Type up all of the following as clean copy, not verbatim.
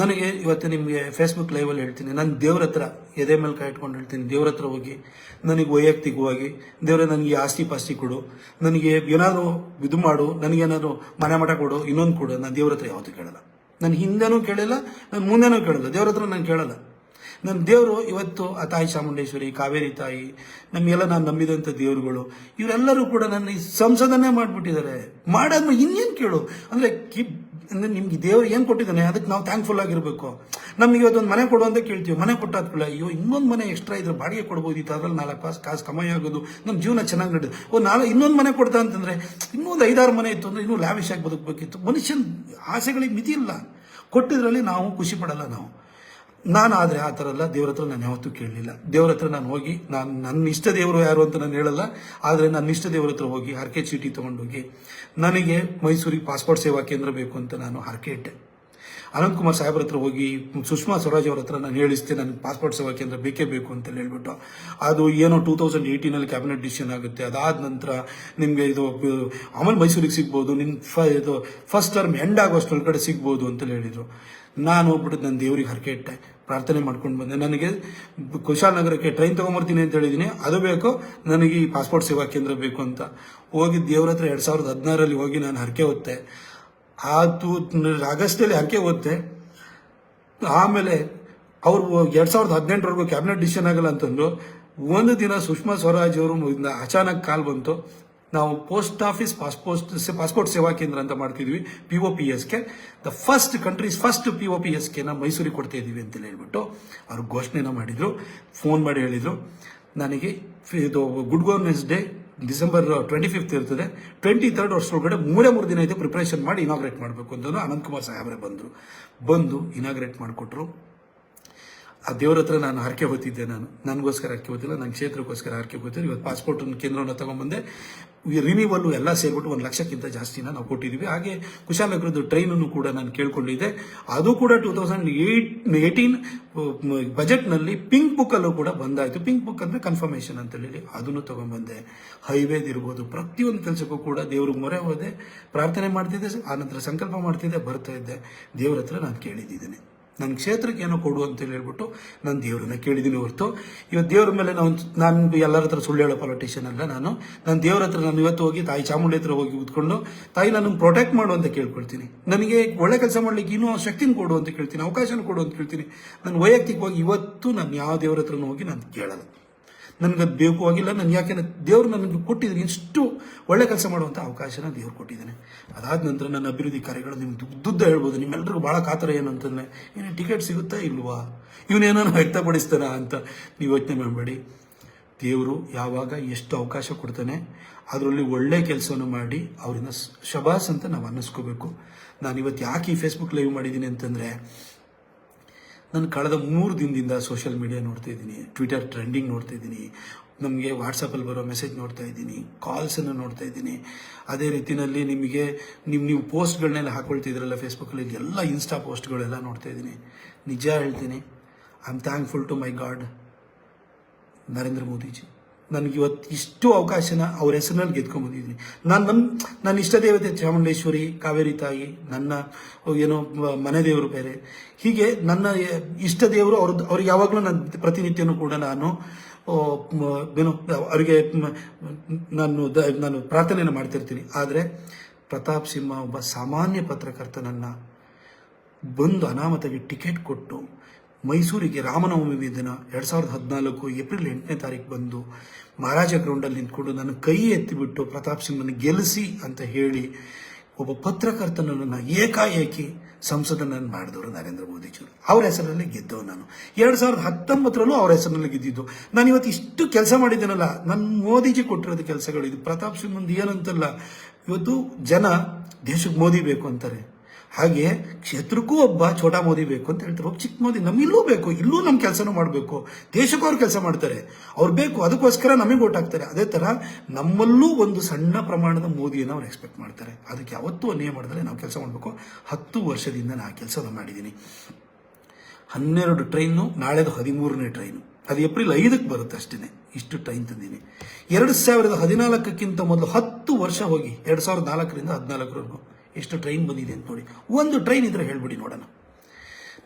ನನಗೆ ಇವತ್ತು ನಿಮಗೆ ಫೇಸ್ಬುಕ್ ಲೈವಲ್ಲಿ ಹೇಳ್ತೀನಿ, ನಾನು ದೇವ್ರ ಹತ್ರ ಎದೆ ಮೇಲೆ ಕೈ ಇಟ್ಕೊಂಡು ಹೇಳ್ತೀನಿ, ದೇವ್ರ ಹತ್ರ ಹೋಗಿ ನನಗೆ ವೈಯಕ್ತಿಕವಾಗಿ ದೇವ್ರೆ ನನಗೆ ಆಸ್ತಿ ಪಾಸ್ತಿ ಕೊಡು, ನನಗೆ ಏನಾದರೂ ಇದು ಮಾಡು, ನನಗೇನಾದ್ರು ಮನೆ ಮಠ ಕೊಡು, ಇನ್ನೊಂದು ಕೊಡು. ನಾನು ದೇವ್ರ ಹತ್ರ ಯಾವತ್ತೂ ಕೇಳಲ್ಲ. ನಾನು ಹಿಂದೆನೂ ಕೇಳಿಲ್ಲ, ನಾನು ಮುಂದೆನೂ ಕೇಳಲ್ಲ. ದೇವ್ರ ಹತ್ರ ನಾನು ಕೇಳಲ್ಲ. ನನ್ನ ದೇವರು ಇವತ್ತು ಆ ತಾಯಿ ಚಾಮುಂಡೇಶ್ವರಿ, ಕಾವೇರಿ ತಾಯಿ, ನಮಗೆಲ್ಲ ನಾನು ನಂಬಿದಂಥ ದೇವರುಗಳು, ಇವರೆಲ್ಲರೂ ಕೂಡ ನನ್ನ ಈ ಸಂಸದನೆ ಮಾಡಿಬಿಟ್ಟಿದ್ದಾರೆ. ಮಾಡಾದ್ಮೇಲೆ ಇನ್ನೇನು ಕೇಳು ಅಂದರೆ ಅಂದರೆ ನಿಮ್ಗೆ ದೇವ್ರು ಏನು ಕೊಟ್ಟಿದ್ದಾನೆ ಅದಕ್ಕೆ ನಾವು ಥ್ಯಾಂಕ್ಫುಲ್ ಆಗಿರಬೇಕು. ನಮಗೆ ಇವತ್ತೊಂದು ಮನೆ ಕೊಡು ಅಂತ ಕೇಳ್ತೀವಿ, ಮನೆ ಕೊಟ್ಟಾದ್ಮೇಲೆ ಅಯ್ಯೋ ಇನ್ನೊಂದು ಮನೆ ಎಕ್ಸ್ಟ್ರಾ ಇದ್ರೆ ಬಾಡಿಗೆ ಕೊಡ್ಬೋದಿತ್ತು, ಅದ್ರಲ್ಲಿ 4 ಕಾಸು ಕಮಾಯಿ ಆಗೋದು, ನಮ್ಮ ಜೀವನ ಚೆನ್ನಾಗಿ ನಡೆದು ಇನ್ನೊಂದು ಮನೆ ಕೊಡ್ತಾ ಅಂತಂದರೆ ಇನ್ನೊಂದು 5-6 ಮನೆ ಇತ್ತು ಅಂದರೆ ಇನ್ನೂ ಲ್ಯಾವಿಶ್ ಆಗಿ ಬದುಕಬೇಕಿತ್ತು. ಮನುಷ್ಯನ ಆಸೆಗಳಿಗೆ ಮಿತಿ ಇಲ್ಲ. ಕೊಟ್ಟಿದ್ರಲ್ಲಿ ನಾವು ಖುಷಿ ಪಡಲ್ಲ. ನಾನು ಆದರೆ ಆ ಥರ ಅಲ್ಲ. ದೇವ್ರ ಹತ್ರ ನಾನು ಯಾವತ್ತೂ ಕೇಳಲಿಲ್ಲ. ದೇವ್ರ ಹತ್ರ ನಾನು ಹೋಗಿ, ನನ್ನ ಇಷ್ಟ ದೇವರು ಯಾರು ಅಂತ ನಾನು ಹೇಳಲ್ಲ, ಆದರೆ ನನ್ನ ಇಷ್ಟ ದೇವ್ರ ಹತ್ರ ಹೋಗಿ ಹರಕೆ ಚೀಟಿ ತೊಗೊಂಡೋಗಿ ನನಗೆ ಮೈಸೂರಿಗೆ ಪಾಸ್ಪೋರ್ಟ್ ಸೇವಾ ಕೇಂದ್ರ ಬೇಕು ಅಂತ ನಾನು ಹರಕೆ ಇಟ್ಟೆ. ಅನಂತಕುಮಾರ್ ಸಾಹೇಬ್ರ ಹತ್ರ ಹೋಗಿ ಸುಷ್ಮಾ ಸ್ವರಾಜ್ ಅವ್ರ ಹತ್ರ ನಾನು ಹೇಳಿಸ್ತೆ, ನನಗೆ ಪಾಸ್ಪೋರ್ಟ್ ಸೇವಾ ಕೇಂದ್ರ ಬೇಕೇ ಬೇಕು ಅಂತ ಹೇಳ್ಬಿಟ್ಟು. ಅದು ಏನೋ 2018 ಕ್ಯಾಬಿನೆಟ್ ಡಿಸಿಷನ್ ಆಗುತ್ತೆ. ಅದಾದ ನಂತರ ನಿಮಗೆ ಇದು ಆಮೇಲೆ ಮೈಸೂರಿಗೆ ಸಿಗ್ಬೋದು, ಇದು ಫಸ್ಟ್ ಟರ್ಮ್ ಎಂಡ್ ಆಗೋಷ್ಟೊಳಗಡೆ ಸಿಗ್ಬೋದು ಅಂತ ಹೇಳಿದರು. ನಾನು ಹೋಗ್ಬಿಟ್ಟು ನನ್ನ ದೇವ್ರಿಗೆ ಹರಕೆ ಇಟ್ಟೆ, ಪ್ರಾರ್ಥನೆ ಮಾಡ್ಕೊಂಡು ಬಂದೆ. ನನಗೆ ಕುಶಾಲನಗರಕ್ಕೆ ಟ್ರೈನ್ ತೊಗೊಂಬರ್ತೀನಿ ಅಂತ ಹೇಳಿದ್ದೀನಿ, ಅದು ಬೇಕು, ನನಗೆ ಈ ಪಾಸ್ಪೋರ್ಟ್ ಸೇವಾ ಕೇಂದ್ರ ಬೇಕು ಅಂತ ಹೋಗಿ ದೇವ್ರ ಹತ್ರ 2016 ಹೋಗಿ ನಾನು ಹರಕೆ ಹೊತ್ತೆ. ಆಗಸ್ಟಲ್ಲಿ ಹರಕೆ ಹೊತ್ತೆ. ಆಮೇಲೆ ಅವರು 2018 ಕ್ಯಾಬಿನೆಟ್ ಡಿಸಿಷನ್ ಆಗಲ್ಲ ಅಂತಂದ್ರು. ಒಂದು ದಿನ ಸುಷ್ಮಾ ಸ್ವರಾಜ್ ಅವರು ಅಚಾನಕ್ ಕಾಲ್ ಬಂತು, ನಾವು ಪೋಸ್ಟ್ ಆಫೀಸ್ ಪಾಸ್ಪೋರ್ಟ್ ಸೇವಾ ಕೇಂದ್ರ ಅಂತ ಮಾಡ್ತಿದ್ವಿ, POPSK, the country's first POPSK ಮೈಸೂರಿಗೆ ಕೊಡ್ತಾ ಇದ್ದೀವಿ ಅಂತ ಹೇಳ್ಬಿಟ್ಟು ಅವ್ರು ಘೋಷಣೆನ ಮಾಡಿದ್ರು. ಫೋನ್ ಮಾಡಿ ಹೇಳಿದ್ರು ನನಗೆ ಇದು ಗುಡ್ ಗವರ್ನೆನ್ಸ್ ಡೇ ಡಿಸೆಂಬರ್ 25 ಇರ್ತದೆ, 23rd ವರ್ಷದೊಳಗಡೆ 3 ದಿನ ಇದೆ ಪ್ರಿಪರೇಷನ್ ಮಾಡಿ ಇನಾಗ್ರೇಟ್ ಮಾಡಬೇಕು ಅಂತಂದು ಅನಂತಕುಮಾರ್ ಸಾಹೇಬ್ರೆ ಬಂದು ಇನಾಗ್ರೇಟ್ ಮಾಡಿಕೊಟ್ರು. ಆ ದೇವ್ರ ಹತ್ರ ನಾನು ಹರಕೆ ಹೊತ್ತಿದ್ದೆ. ನನಗೋಸ್ಕರ ಹರಕೆ ಹೊತ್ತಿಲ್ಲ, ನನ್ನ ಕ್ಷೇತ್ರಕ್ಕೋಸ್ಕರ ಹರಕೆ ಹೊತ್ತಿದ್ದೆ. ಇವತ್ತು ಪಾಸ್ಪೋರ್ಟ್ ಕೇಂದ್ರವನ್ನು ತಗೊಂಡ್ಬಂದೆ. ರಿನ್ಯೂವಲ್ಲು ಎಲ್ಲ ಸೇರಿಬಿಟ್ಟು 1 ಲಕ್ಷಕ್ಕಿಂತ ಜಾಸ್ತಿನ ನಾವು ಕೊಟ್ಟಿದ್ದೀವಿ. ಹಾಗೆ ಕುಶಾಲನಗರದ ಟ್ರೈನನ್ನು ಕೂಡ ನಾನು ಕೇಳ್ಕೊಂಡಿದ್ದೆ. ಅದು ಕೂಡ 2018 ಬಜೆಟ್ನಲ್ಲಿ ಪಿಂಕ್ ಬುಕ್ಕಲ್ಲೂ ಕೂಡ ಬಂದಾಯಿತು. ಪಿಂಕ್ ಬುಕ್ ಅಂದರೆ ಕನ್ಫರ್ಮೇಷನ್ ಅಂತ ಹೇಳಿ ಅದನ್ನು ತೊಗೊಂಡ್ಬಂದೆ. ಹೈವೇದಿರ್ಬೋದು, ಪ್ರತಿಯೊಂದು ಕೆಲಸಕ್ಕೂ ಕೂಡ ದೇವ್ರಿಗೆ ಮೊರೆ ಹೋದೆ, ಪ್ರಾರ್ಥನೆ ಮಾಡ್ತಿದ್ದೆ, ಆನಂತರ ಸಂಕಲ್ಪ ಮಾಡ್ತಿದ್ದೆ, ಬರ್ತಾ ಇದ್ದೆ. ದೇವ್ರ ಹತ್ರ ನಾನು ಕೇಳಿದ್ದೀನಿ, ನನ್ನ ಕ್ಷೇತ್ರಕ್ಕೆ ಏನೋ ಕೊಡು ಅಂತೇಳಿ ಹೇಳ್ಬಿಟ್ಟು ನಾನು ದೇವರನ್ನ ಕೇಳಿದ್ದೀನಿ ಹೊರತು ಇವತ್ತು ದೇವ್ರ ಮೇಲೆ ನಾನು ಎಲ್ಲರ ಹತ್ರ ಸುಳ್ಳು ಹೇಳೋ ಪೊಲಿಟಿಷಿಯನ್ ಅಲ್ಲ. ನಾನು ದೇವ್ರ ಹತ್ರ ನಾನು ಇವತ್ತು ಹೋಗಿ ತಾಯಿ ಚಾಮುಂಡಿ ಹತ್ರ ಹೋಗಿ ಕೂತ್ಕೊಂಡು ತಾಯಿ ನನ್ನನ್ನು ಪ್ರೊಟೆಕ್ಟ್ ಮಾಡು ಅಂತ ಕೇಳ್ಕೊಳ್ತೀನಿ. ನನಗೆ ಒಳ್ಳೆ ಕೆಲಸ ಮಾಡ್ಲಿಕ್ಕೆ ಇನ್ನೂ ಶಕ್ತಿನ ಕೊಡು ಅಂತ ಕೇಳ್ತೀನಿ, ಅವಕಾಶನ ಕೊಡು ಅಂತ ಕೇಳ್ತೀನಿ. ನಾನು ವೈಯಕ್ತಿಕವಾಗಿ ಇವತ್ತು ನಾನು ಯಾವ ದೇವ್ರ ಹತ್ರನೂ ಹೋಗಿ ನಾನು ಕೇಳಲ್ಲ. ನನಗದು ಬೇಕು ಆಗಿಲ್ಲ. ನಾನು ಯಾಕೆಂದ್ರೆ ದೇವ್ರು ನನಗೆ ಕೊಟ್ಟಿದ್ದೀನಿ, ಇಷ್ಟು ಒಳ್ಳೆ ಕೆಲಸ ಮಾಡುವಂಥ ಅವಕಾಶನ ದೇವ್ರು ಕೊಟ್ಟಿದ್ದಾನೆ. ಅದಾದ ನಂತರ ನನ್ನ ಅಭಿವೃದ್ಧಿ ಕಾರ್ಯಗಳು ನಿಮ್ಗೆ ದುಡ್ಡು ಹೇಳ್ಬೋದು. ನಿಮ್ಮೆಲ್ಲರಿಗೂ ಭಾಳ ಕಾತರ ಏನು ಅಂತಂದರೆ, ಏನು ಟಿಕೆಟ್ ಸಿಗುತ್ತಾ ಇಲ್ವಾ, ಇವನೇನೋ ವ್ಯಕ್ತಪಡಿಸ್ತಾನ ಅಂತ ನೀವು ಯೋಚನೆ ಮಾಡಬೇಡಿ. ದೇವರು ಯಾವಾಗ ಎಷ್ಟು ಅವಕಾಶ ಕೊಡ್ತಾನೆ ಅದರಲ್ಲಿ ಒಳ್ಳೆ ಕೆಲಸವನ್ನು ಮಾಡಿ ಅವರಿಂದ ಶಬಾಸ್ ಅಂತ ನಾವು ಅನ್ನಿಸ್ಕೋಬೇಕು. ನಾನು ಇವತ್ತು ಯಾಕೆ ಈ ಫೇಸ್ಬುಕ್ ಲೈವ್ ಮಾಡಿದ್ದೀನಿ ಅಂತಂದರೆ, ನಾನು ಕಳೆದ 3 ದಿನದಿಂದ ಸೋಷಿಯಲ್ ಮೀಡಿಯಾ ನೋಡ್ತಾ ಇದ್ದೀನಿ, ಟ್ವಿಟರ್ ಟ್ರೆಂಡಿಂಗ್ ನೋಡ್ತಾ ಇದ್ದೀನಿ, ನಮಗೆ ವಾಟ್ಸಪ್ಪಲ್ಲಿ ಬರೋ ಮೆಸೇಜ್ ನೋಡ್ತಾ ಇದ್ದೀನಿ, ಕಾಲ್ಸನ್ನು ನೋಡ್ತಾ ಇದ್ದೀನಿ. ಅದೇ ರೀತಿಯಲ್ಲಿ ನಿಮಗೆ ನೀವು ಪೋಸ್ಟ್ಗಳನ್ನೆಲ್ಲ ಹಾಕೊಳ್ತಿದ್ರಲ್ಲ ಫೇಸ್ಬುಕ್ಕಲ್ಲಿ, ಎಲ್ಲ ಇನ್ಸ್ಟಾ ಪೋಸ್ಟ್ಗಳೆಲ್ಲ ನೋಡ್ತಾ ಇದ್ದೀನಿ. ನಿಜ ಹೇಳ್ತೀನಿ, I am thankful to my god Narendra Modiji. ನನಗಿವತ್ತು ಇಷ್ಟು ಅವಕಾಶನ ಅವ್ರ ಹೆಸರಿನಲ್ಲಿ ಗೆದ್ಕೊಂಡ್ಬಂದಿದ್ದೀನಿ. ನನ್ನ ಇಷ್ಟ ದೇವತೆ ಚಾಮುಂಡೇಶ್ವರಿ, ಕಾವೇರಿ ತಾಯಿ, ನನ್ನ ಏನೋ ಮನೆ ದೇವರು ಬೇರೆ, ಹೀಗೆ ನನ್ನ ಇಷ್ಟ ದೇವರು ಅವ್ರಿಗೆ ಯಾವಾಗಲೂ ನಾನು ಪ್ರತಿನಿತ್ಯನೂ ಕೂಡ ನಾನು ಏನೋ ಅವರಿಗೆ ನಾನು ಪ್ರಾರ್ಥನೆಯನ್ನು ಮಾಡ್ತಿರ್ತೀನಿ. ಆದರೆ ಪ್ರತಾಪ್ ಸಿಂಹ ಒಬ್ಬ ಸಾಮಾನ್ಯ ಪತ್ರಕರ್ತನನ್ನು ಬಂದು ಅನಾಮತಾಗಿ ಟಿಕೆಟ್ ಕೊಟ್ಟು ಮೈಸೂರಿಗೆ ರಾಮನವಮಿ ದಿನ 2014 ಏಪ್ರಿಲ್ 8ನೇ ತಾರೀಕು ಬಂದು ಮಹಾರಾಜ ಗ್ರೌಂಡಲ್ಲಿ ನಿಂತ್ಕೊಂಡು ನನ್ನ ಕೈ ಎತ್ತಿಬಿಟ್ಟು ಪ್ರತಾಪ್ ಸಿಂಹನ ಗೆಲ್ಲಿಸಿ ಅಂತ ಹೇಳಿ ಒಬ್ಬ ಪತ್ರಕರ್ತನನ್ನು ಏಕಾಏಕಿ ಸಂಸದನನ್ನು ಮಾಡಿದವರು ನರೇಂದ್ರ ಮೋದಿಜಿಯವರು. ಅವ್ರ ಹೆಸರಲ್ಲಿ ಗೆದ್ದವು. ನಾನು 2019 ಅವ್ರ ಹೆಸರಿನಲ್ಲಿ ಗೆದ್ದಿದ್ದು. ನಾನು ಇವತ್ತು ಇಷ್ಟು ಕೆಲಸ ಮಾಡಿದ್ದೇನಲ್ಲ, ನನ್ನ ಮೋದಿಜಿ ಕೊಟ್ಟಿರೋದು ಕೆಲಸಗಳು. ಇದು ಪ್ರತಾಪ್ ಸಿಂಹಂದು ಏನಂತಲ್ಲ. ಇವತ್ತು ಜನ ದೇಶಕ್ಕೆ ಮೋದಿ ಬೇಕು ಅಂತಾರೆ, ಹಾಗೆ ಕ್ಷೇತ್ರಕ್ಕೂ ಒಬ್ಬ ಛೋಟಾ ಮೋದಿ ಬೇಕು ಅಂತ ಹೇಳ್ತಾರೆ. ಒಬ್ಬ ಚಿಕ್ಕ ಮೋದಿ ನಮ್ಮಿಲ್ಲೂ ಬೇಕು, ಇಲ್ಲೂ ನಮ್ಮ ಕೆಲಸನೂ ಮಾಡಬೇಕು. ದೇಶಕ್ಕೂ ಅವ್ರು ಕೆಲಸ ಮಾಡ್ತಾರೆ, ಅವ್ರು ಬೇಕು, ಅದಕ್ಕೋಸ್ಕರ ನಮಗೆ ಓಟ್ ಹಾಕ್ತಾರೆ. ಅದೇ ಥರ ನಮ್ಮಲ್ಲೂ ಒಂದು ಸಣ್ಣ ಪ್ರಮಾಣದ ಮೋದಿಯನ್ನು ಅವ್ರು ಎಕ್ಸ್ಪೆಕ್ಟ್ ಮಾಡ್ತಾರೆ. ಅದಕ್ಕೆ ಯಾವತ್ತೂ ಅನ್ಯಾಯ ಮಾಡಿದ್ರೆ ನಾವು ಕೆಲಸ ಮಾಡಬೇಕು. 10 ವರ್ಷದಿಂದ ನಾನು ಆ ಕೆಲಸನ ಮಾಡಿದ್ದೀನಿ. 12 ಟ್ರೈನು, ನಾಳೆದು 13ನೇ ಟ್ರೈನು. ಅದು ಏಪ್ರಿಲ್ 5ಕ್ಕೆ ಬರುತ್ತೆ ಅಷ್ಟೇ. ಇಷ್ಟು ಟ್ರೈನ್ ತಂದೀನಿ. 2014ಕ್ಕಿಂತ ಮೊದಲು 10 ವರ್ಷ ಹೋಗಿ 2004ರಿಂದ 2014ವರೆಗೂ ಎಷ್ಟು ಟ್ರೈನ್ ಬಂದಿದೆ ಅಂತ ನೋಡಿ. ಒಂದು ಟ್ರೈನ್ ಇದ್ರೆ ಹೇಳ್ಬಿಡಿ ನೋಡೋಣ.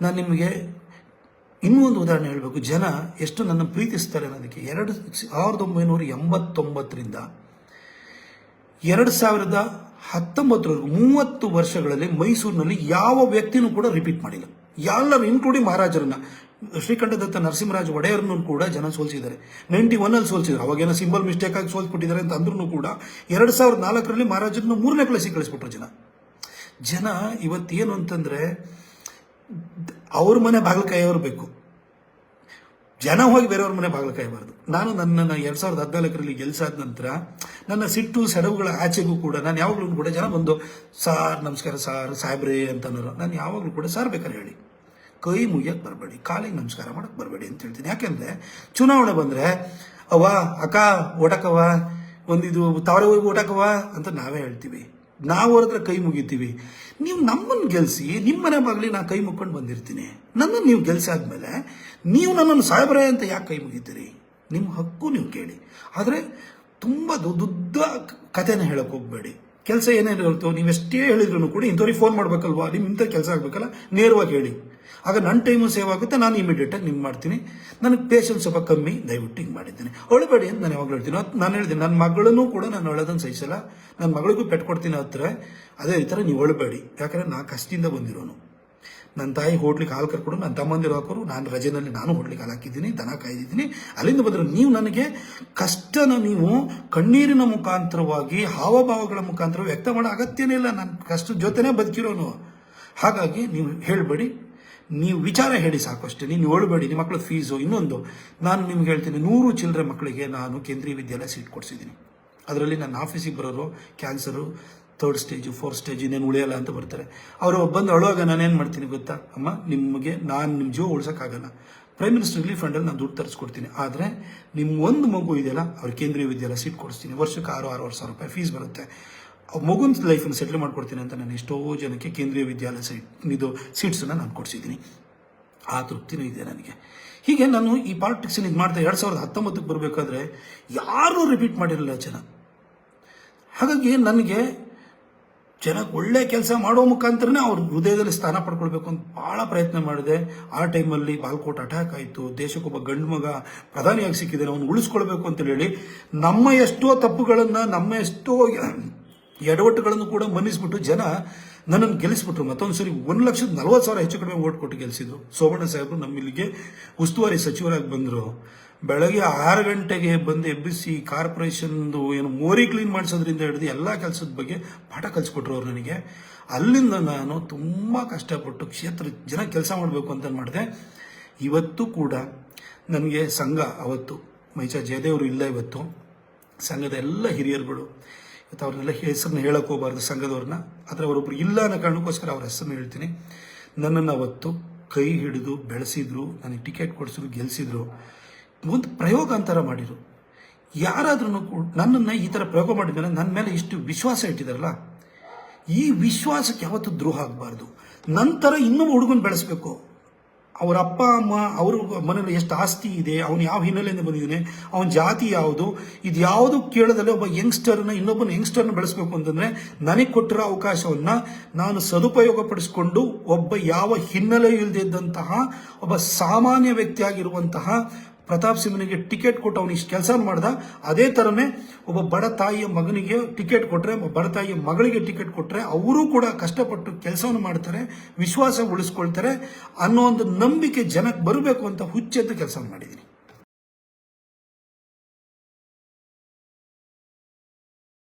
ನಾನು ನಿಮಗೆ ಇನ್ನೂ ಒಂದು ಉದಾಹರಣೆ ಹೇಳಬೇಕು. ಜನ ಎಷ್ಟು ನನ್ನ ಪ್ರೀತಿಸ್ತಾರೆ ಅನ್ನೋದಕ್ಕೆ 1989ರಿಂದ 2019ವರೆಗೂ 30 ವರ್ಷಗಳಲ್ಲಿ ಮೈಸೂರಿನಲ್ಲಿ ಯಾವ ವ್ಯಕ್ತಿನೂ ಕೂಡ ರಿಪೀಟ್ ಮಾಡಿಲ್ಲ. ಎಲ್ಲರೂ ಇನ್ಕ್ಲೂಡಿಂಗ್ ಮಹಾರಾಜರನ್ನ, ಶ್ರೀಕಂಠದತ್ತ ನರಸಿಂಹರಾಜ ಒಡೆಯರ್ನೂ ಕೂಡ ಜನ ಸೋಲಿಸಿದ್ದಾರೆ. 91 ಸೋಲಿಸಿದ್ರು. ಅವಾಗೇನೋ ಸಿಂಬಲ್ ಮಿಸ್ಟೇಕ್ ಆಗಿ ಸೋಲ್ಸ್ಬಿಟ್ಟಿದ್ದಾರೆ ಅಂತ ಅಂದ್ರೂ ಕೂಡ 2004ರಲ್ಲಿ ಮಹಾರಾಜರನ್ನ 3ನೇ ಕ್ಲಾಸಿಗೆ ಕಳಿಸ್ಬಿಟ್ರು ಜನ. ಇವತ್ತೇನು ಅಂತಂದ್ರೆ ಅವ್ರ ಮನೆ ಬಾಗಿಲು ಕಾಯೋರು ಬೇಕು, ಜನ ಹೋಗಿ ಬೇರೆಯವ್ರ ಮನೆ ಬಾಗಿಲು ಕಾಯಬಾರ್ದು. ನಾನು ನನ್ನನ್ನು 2014ರಲ್ಲಿ ಗೆಲ್ಸಾದ ನಂತರ ನನ್ನ ಸಿಟ್ಟು ಸೆಡವುಗಳ ಆಚೆಗೂ ಕೂಡ ನಾನು ಯಾವಾಗಲೂ ಕೂಡ ಜನ ಬಂದು ಸಾರ್ ನಮಸ್ಕಾರ ಸಾರ್ ಸಾಹೇಬ್ರೇ ಅಂತ ಅನ್ನೋರು. ನಾನು ಯಾವಾಗಲೂ ಕೂಡ ಸಾರ್ ಬೇಕಾದ್ರೆ ಹೇಳಿ, ಕೈ ಮುಗಿಯಕ್ಕೆ ಬರಬೇಡಿ, ಕಾಲಿಗೆ ನಮಸ್ಕಾರ ಮಾಡಕ್ಕೆ ಬರಬೇಡಿ ಅಂತ ಹೇಳ್ತೀನಿ. ಯಾಕೆಂದ್ರೆ ಚುನಾವಣೆ ಬಂದರೆ ಅವ್ವ ಅಕ್ಕ ಓಟಕವ ಒಂದಿದು ತಾವರೆ ಹೋಗಿ ಓಟಕವ ಅಂತ ನಾವೇ ಹೇಳ್ತೀವಿ. ನಾವು ಅವ್ರ ಹತ್ರ ಕೈ ಮುಗಿತೀವಿ. ನೀವು ನಮ್ಮನ್ನು ಗೆಲ್ಸಿ, ನಿಮ್ಮ ಮನೆ ಬಾಗ್ಲಿ ನಾ ಕೈ ಮುಕ್ಕೊಂಡು ಬಂದಿರ್ತೀನಿ. ನನ್ನನ್ನು ನೀವು ಗೆಲ್ಸಾದ್ಮೇಲೆ ನೀವು ನನ್ನನ್ನು ಸಾಹೇಬ್ರೆ ಅಂತ ಯಾಕೆ ಕೈ ಮುಗಿತೀರಿ? ನಿಮ್ಮ ಹಕ್ಕು ನೀವು ಕೇಳಿ. ಆದರೆ ತುಂಬ ದೊಡ್ಡ ಕಥೆನ ಹೇಳಕ್ಕೆ ಹೋಗಬೇಡಿ. ಕೆಲಸ ಏನೇನು ಇರುತ್ತೋ ನೀವೆಷ್ಟೇ ಹೇಳಿದ್ರು ಕೂಡ ಇಂಥವ್ರಿಗೆ ಫೋನ್ ಮಾಡಬೇಕಲ್ವಾ, ಇಂಥ ಕೆಲಸ ಆಗಬೇಕಲ್ಲ, ನೇರವಾಗಿ ಹೇಳಿ. ಆಗ ನನ್ನ ಟೈಮು ಸೇವ್ ಆಗುತ್ತೆ, ನಾನು ಇಮಿಡಿಯೇಟಾಗಿ ನಿಮ್ಗೆ ಮಾಡ್ತೀನಿ. ನನಗೆ ಪೇಷನ್ಸ್ ಸ್ವಲ್ಪ ಕಮ್ಮಿ, ದಯವಿಟ್ಟು ಹಿಂಗೆ ಮಾಡಿದ್ದೀನಿ, ಅಳಬೇಡಿ ಅಂತ ನಾನು ಯಾವಾಗಲೂ ಹೇಳ್ತೀನಿ. ನಾನು ಹೇಳ್ತೀನಿ, ನನ್ನ ಮಗಳನ್ನೂ ಕೂಡ ನಾನು ಅಳೋದನ್ನು ಸಹಿಸಲ್ಲ, ನನ್ನ ಮಗಳಿಗೂ ಪೆಟ್ಕೊಡ್ತೀನಿ ಹತ್ರ. ಅದೇ ಈ ಥರ ನೀವು ಅಳಬೇಡಿ. ಯಾಕಂದರೆ ನಾನು ಕಷ್ಟದಿಂದ ಬಂದಿರೋನು. ನನ್ನ ತಾಯಿ ಹೋಟ್ಲಿಗೆ ಹಾಲು ಕರ್ಕೊಂಡು ನನ್ನ ತಮ್ಮಂದಿರು ಹಾಕೋರು, ನಾನು ರಜೆನಲ್ಲಿ ನಾನು ಹೋಟ್ಲಿಗೆ ಹಾಲು ಹಾಕಿದ್ದೀನಿ, ದನ ಕಾಯ್ದಿದ್ದೀನಿ, ಅಲ್ಲಿಂದ ಬಂದರು. ನೀವು ನನಗೆ ಕಷ್ಟನ ನೀವು ಕಣ್ಣೀರಿನ ಮುಖಾಂತರವಾಗಿ ಹಾವಭಾವಗಳ ಮುಖಾಂತರ ವ್ಯಕ್ತ ಮಾಡೋ ಅಗತ್ಯನೇ ಇಲ್ಲ. ನಾನು ಕಷ್ಟದ ಜೊತೆನೇ ಬದುಕಿರೋನು. ಹಾಗಾಗಿ ನೀವು ಹೇಳಬೇಡಿ, ನೀವು ವಿಚಾರ ಹೇಳಿ ಸಾಕು ಅಷ್ಟೇ. ನೀವು ಹೇಳಬೇಡಿ ನಿಮ್ಮ ಮಕ್ಕಳ ಫೀಸು. ಇನ್ನೊಂದು ನಾನು ನಿಮ್ಗೆ ಹೇಳ್ತೀನಿ, 100 ಚಿಲ್ಲರೆ ಮಕ್ಕಳಿಗೆ ನಾನು ಕೇಂದ್ರೀಯ ವಿದ್ಯಾಲಯ ಸೀಟ್ ಕೊಡಿಸಿದ್ದೀನಿ. ಅದರಲ್ಲಿ ನನ್ನ ಆಫೀಸಿಗೆ ಬರೋರು cancer 3rd stage 4th stage ಇನ್ನೇನು ಉಳಿಯಲ್ಲ ಅಂತ ಬರ್ತಾರೆ. ಅವರು ಬಂದು ಅಳುವಾಗ ನಾನೇನು ಮಾಡ್ತೀನಿ ಗೊತ್ತಾ? ಅಮ್ಮ ನಿಮಗೆ ನಾನು ನಿಮ್ಮ ಜೀವ ಉಳ್ಸೋಕ್ಕಾಗಲ್ಲ, ಪ್ರೈಮ್ ಮಿನಿಸ್ಟರ್ ರಿಲೀಫ್ ಫಂಡಲ್ಲಿ ನಾನು ದುಡ್ಡು ತರಿಸ್ಕೊಡ್ತೀನಿ. ಆದರೆ ನಿಮ್ಮ ಒಂದು ಮಗು ಇದೆಯಲ್ಲ, ಅವ್ರ ಕೇಂದ್ರೀಯ ವಿದ್ಯಾಲಯ ಸೀಟ್ ಕೊಡಿಸ್ತೀನಿ. ವರ್ಷಕ್ಕೆ 6,500 ರೂಪಾಯಿ ಫೀಸ್ ಬರುತ್ತೆ. ಮಗುನ ಲೈಫನ್ನು ಸೆಟ್ಲ್ ಮಾಡ್ಕೊಡ್ತೀನಿ ಅಂತ ನಾನು ಎಷ್ಟೋ ಜನಕ್ಕೆ ಕೇಂದ್ರೀಯ ವಿದ್ಯಾಲಯ ಸೀಟ್ಸನ್ನು ನಾನು ಕೊಡಿಸಿದ್ದೀನಿ. ಆ ತೃಪ್ತಿನೂ ಇದೆ ನನಗೆ. ಹೀಗೆ ನಾನು ಈ ಪಾಲಿಟಿಕ್ಸನ್ನು ಇದು ಮಾಡ್ತಾ 2019ಕ್ಕೆ ಬರಬೇಕಾದ್ರೆ ಯಾರೂ ರಿಪೀಟ್ ಮಾಡಿರಲಿಲ್ಲ ಜನ. ಹಾಗಾಗಿ ನನಗೆ ಜನಕ್ಕೆ ಒಳ್ಳೆ ಕೆಲಸ ಮಾಡೋ ಮುಖಾಂತರನೇ ಅವ್ರ ಹೃದಯದಲ್ಲಿ ಸ್ಥಾನ ಪಡ್ಕೊಳ್ಬೇಕು ಅಂತ ಭಾಳ ಪ್ರಯತ್ನ ಮಾಡಿದೆ. ಆ ಟೈಮಲ್ಲಿ ಬಾಲ್ಕೋಟ್ ಅಟ್ಯಾಕ್ ಆಯಿತು, ದೇಶಕ್ಕೊಬ್ಬ ಗಂಡು ಮಗ ಪ್ರಧಾನಿಯಾಗಿ ಸಿಕ್ಕಿದ್ದಾನೆ, ಅವನು ಉಳಿಸ್ಕೊಳ್ಬೇಕು ಅಂತ ಹೇಳಿ ನಮ್ಮ ಎಷ್ಟೋ ತಪ್ಪುಗಳನ್ನು, ನಮ್ಮ ಎಷ್ಟೋ ಎಡವಟ್ಟುಗಳನ್ನು ಕೂಡ ಮನ್ನಿಸ್ಬಿಟ್ಟು ಜನ ನನ್ನನ್ನು ಗೆಲ್ಲಿಸ್ಬಿಟ್ರು. ಮತ್ತೊಂದು ಸರಿ 1,40,000 ಹೆಚ್ಚು ಕಡಿಮೆ ಓಟ್ ಕೊಟ್ಟು ಗೆಲ್ಲಿಸಿದ್ರು. ಸೋಮಣ್ಣ ಸಾಹೇಬರು ನಮ್ಮಿಲ್ಲಿಗೆ ಉಸ್ತುವಾರಿ ಸಚಿವರಾಗಿ ಬಂದರು. ಬೆಳಗ್ಗೆ 6 ಗಂಟೆಗೆ ಬಂದು ಎಬ್ಬಿಸಿ ಕಾರ್ಪೊರೇಷನ್ದು ಏನು ಮೋರಿ ಕ್ಲೀನ್ ಮಾಡಿಸೋದ್ರಿಂದ ಹಿಡಿದು ಎಲ್ಲ ಕೆಲಸದ ಬಗ್ಗೆ ಪಾಠ ಕಲಿಸ್ಕೊಟ್ರು ಅವ್ರು ನನಗೆ. ಅಲ್ಲಿಂದ ನಾನು ತುಂಬ ಕಷ್ಟಪಟ್ಟು ಕ್ಷೇತ್ರ ಜನ ಕೆಲಸ ಮಾಡಬೇಕು ಅಂತ ಮಾಡಿದೆ. ಇವತ್ತು ಕೂಡ ನನಗೆ ಸಂಘ, ಅವತ್ತು ಮೈಚಾ ಜಯದೇವರು ಇಲ್ಲ, ಇವತ್ತು ಸಂಘದ ಎಲ್ಲ ಹಿರಿಯರುಗಳು, ಇವತ್ತು ಅವ್ರನ್ನೆಲ್ಲ ಹೆಸರನ್ನ ಹೇಳಕ್ಕೆ ಹೋಗಬಾರ್ದು ಸಂಘದವ್ರನ್ನ, ಆದರೆ ಅವರೊಬ್ಬರು ಇಲ್ಲ ಅನ್ನೋ ಕಾರಣಕ್ಕೋಸ್ಕರ ಅವ್ರ ಹೆಸರನ್ನ ಹೇಳ್ತೀನಿ. ನನ್ನನ್ನು ಅವತ್ತು ಕೈ ಹಿಡಿದು ಬೆಳೆಸಿದ್ರು, ನನಗೆ ಟಿಕೆಟ್ ಕೊಡಿಸಿದ್ರು, ಗೆಲ್ಲಿಸಿದ್ರು. ಒಂದು ಪ್ರಯೋಗ ಅಂತರ ಮಾಡಿರು. ಯಾರಾದ್ರೂ ನನ್ನನ್ನು ಈ ಥರ ಪ್ರಯೋಗ ಮಾಡಿದ್ಮೇಲೆ ನನ್ನ ಮೇಲೆ ಇಷ್ಟು ವಿಶ್ವಾಸ ಇಟ್ಟಿದಾರಲ್ಲ, ಈ ವಿಶ್ವಾಸಕ್ಕೆ ಯಾವತ್ತೂ ದ್ರೋಹ ಆಗಬಾರ್ದು. ನಂತರ ಇನ್ನೊಬ್ಬ ಹುಡುಗನ ಬೆಳೆಸಬೇಕು. ಅವರ ಅಪ್ಪ ಅಮ್ಮ, ಅವ್ರ ಮನೇಲಿ ಎಷ್ಟು ಆಸ್ತಿ ಇದೆ, ಅವನು ಯಾವ ಹಿನ್ನೆಲೆಯಿಂದ ಬಂದಿದ್ದಾನೆ, ಅವನ ಜಾತಿ ಯಾವುದು, ಇದು ಯಾವುದು ಕೇಳದಲ್ಲೇ ಒಬ್ಬ ಯಂಗ್ಸ್ಟರ್ನ, ಇನ್ನೊಬ್ಬನ ಯಂಗ್ಸ್ಟರ್ನ ಬೆಳೆಸಬೇಕು ಅಂತಂದರೆ ನನಗೆ ಕೊಟ್ಟಿರೋ ಅವಕಾಶವನ್ನು ನಾನು ಸದುಪಯೋಗ ಪಡಿಸ್ಕೊಂಡು ಒಬ್ಬ ಯಾವ ಹಿನ್ನೆಲೆ ಇಲ್ಲದಿದ್ದಂತಹ ಒಬ್ಬ ಸಾಮಾನ್ಯ ವ್ಯಕ್ತಿಯಾಗಿರುವಂತಹ ಪ್ರತಾಪ್ ಸಿಂಹನಿಗೆ ಟಿಕೆಟ್ ಕೊಟ್ಟು ಅವನು ಇಷ್ಟು ಕೆಲಸ ಮಾಡ್ದ. ಅದೇ ಥರನೇ ಒಬ್ಬ ಬಡ ತಾಯಿಯ ಮಗನಿಗೆ ಟಿಕೆಟ್ ಕೊಟ್ಟರೆ, ಬಡ ತಾಯಿಯ ಮಗಳಿಗೆ ಟಿಕೆಟ್ ಕೊಟ್ಟರೆ ಅವರೂ ಕೂಡ ಕಷ್ಟಪಟ್ಟು ಕೆಲಸವನ್ನು ಮಾಡ್ತಾರೆ, ವಿಶ್ವಾಸ ಉಳಿಸ್ಕೊಳ್ತಾರೆ ಅನ್ನೋ ಒಂದು ನಂಬಿಕೆ ಜನಕ್ಕೆ ಬರಬೇಕು ಅಂತ ಹುಚ್ಚೆದ್ದು ಕೆಲಸ ಮಾಡಿದ್ದೀನಿ.